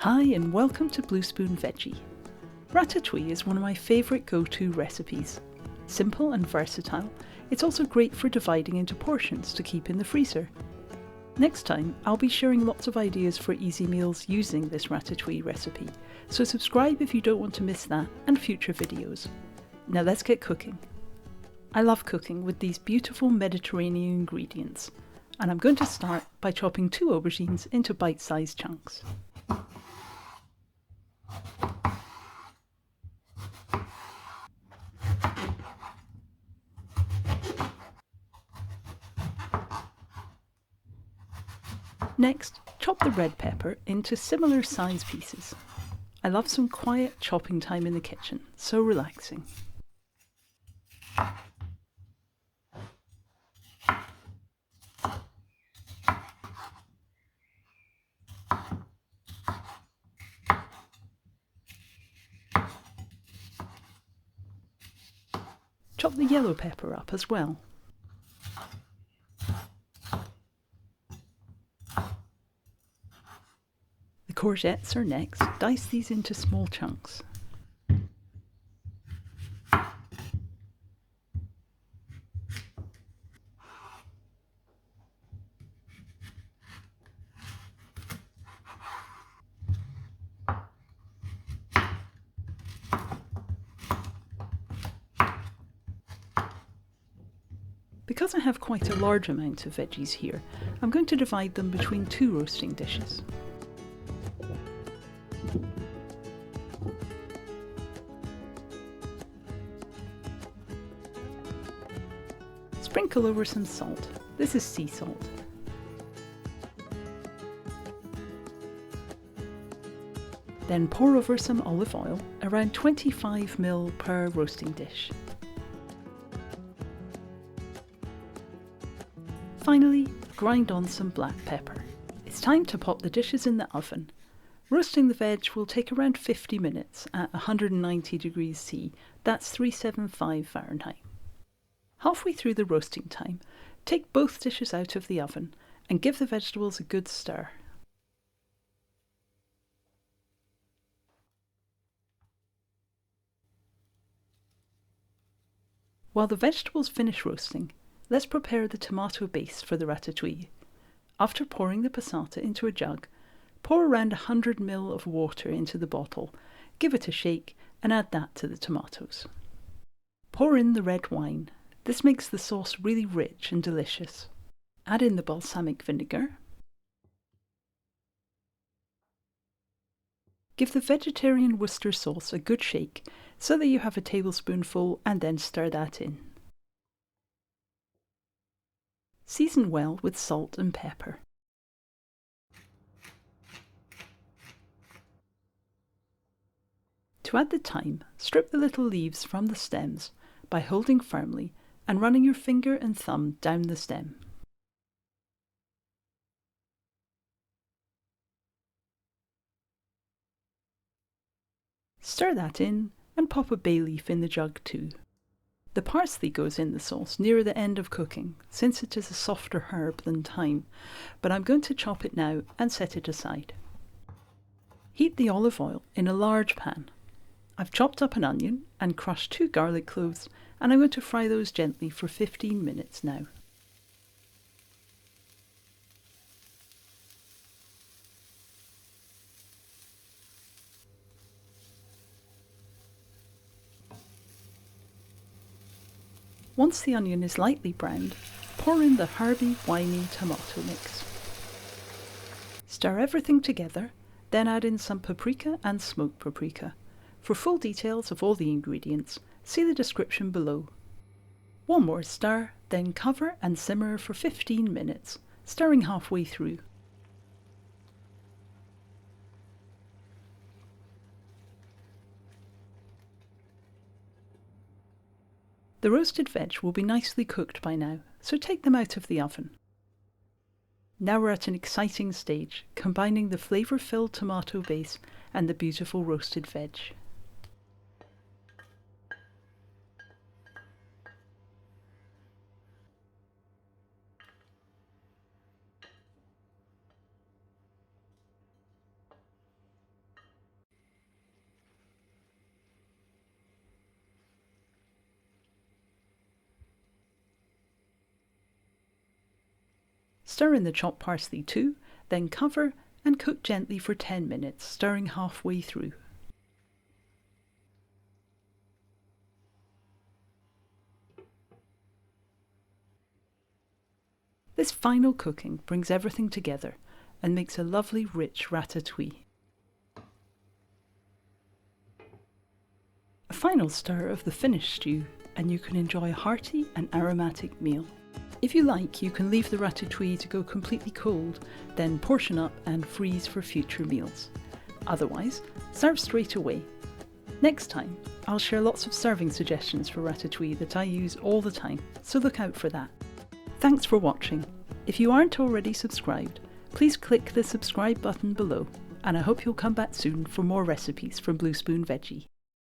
Hi and welcome to Blue Spoon Veggie. Ratatouille is one of my favourite go-to recipes. Simple and versatile, it's also great for dividing into portions to keep in the freezer. Next time, I'll be sharing lots of ideas for easy meals using this ratatouille recipe, so subscribe if you don't want to miss that and future videos. Now let's get cooking. I love cooking with these beautiful Mediterranean ingredients, and I'm going to start by chopping 2 aubergines into bite-sized chunks. Next, chop the red pepper into similar size pieces. I love some quiet chopping time in the kitchen, so relaxing. Chop the yellow pepper up as well. The courgettes are next. Dice these into small chunks. Because I have quite a large amount of veggies here, I'm going to divide them between 2 roasting dishes. Sprinkle over some salt. This is sea salt. Then pour over some olive oil, around 25 ml per roasting dish. Finally, grind on some black pepper. It's time to pop the dishes in the oven. Roasting the veg will take around 50 minutes at 190 degrees C, that's 375 Fahrenheit. Halfway through the roasting time, take both dishes out of the oven and give the vegetables a good stir. While the vegetables finish roasting, let's prepare the tomato base for the ratatouille. After pouring the passata into a jug, pour around 100 ml of water into the bottle, give it a shake and add that to the tomatoes. Pour in the red wine. This makes the sauce really rich and delicious. Add in the balsamic vinegar. Give the vegetarian Worcester sauce a good shake so that you have a tablespoonful and then stir that in. Season well with salt and pepper. To add the thyme, strip the little leaves from the stems by holding firmly and running your finger and thumb down the stem. Stir that in and pop a bay leaf in the jug too. The parsley goes in the sauce near the end of cooking, since it is a softer herb than thyme, but I'm going to chop it now and set it aside. Heat the olive oil in a large pan. I've chopped up an onion and crushed 2 garlic cloves, and I'm going to fry those gently for 15 minutes now. Once the onion is lightly browned, pour in the herby, winey tomato mix. Stir everything together, then add in some paprika and smoked paprika. For full details of all the ingredients, see the description below. One more stir, then cover and simmer for 15 minutes, stirring halfway through. The roasted veg will be nicely cooked by now, so take them out of the oven. Now we're at an exciting stage, combining the flavour-filled tomato base and the beautiful roasted veg. Stir in the chopped parsley too, then cover and cook gently for 10 minutes, stirring halfway through. This final cooking brings everything together and makes a lovely rich ratatouille. A final stir of the finished stew and you can enjoy a hearty and aromatic meal. If you like, you can leave the ratatouille to go completely cold, then portion up and freeze for future meals. Otherwise, serve straight away. Next time, I'll share lots of serving suggestions for ratatouille that I use all the time, so look out for that. Thanks for watching. If you aren't already subscribed, please click the subscribe button below, and I hope you'll come back soon for more recipes from Blue Spoon Veggie.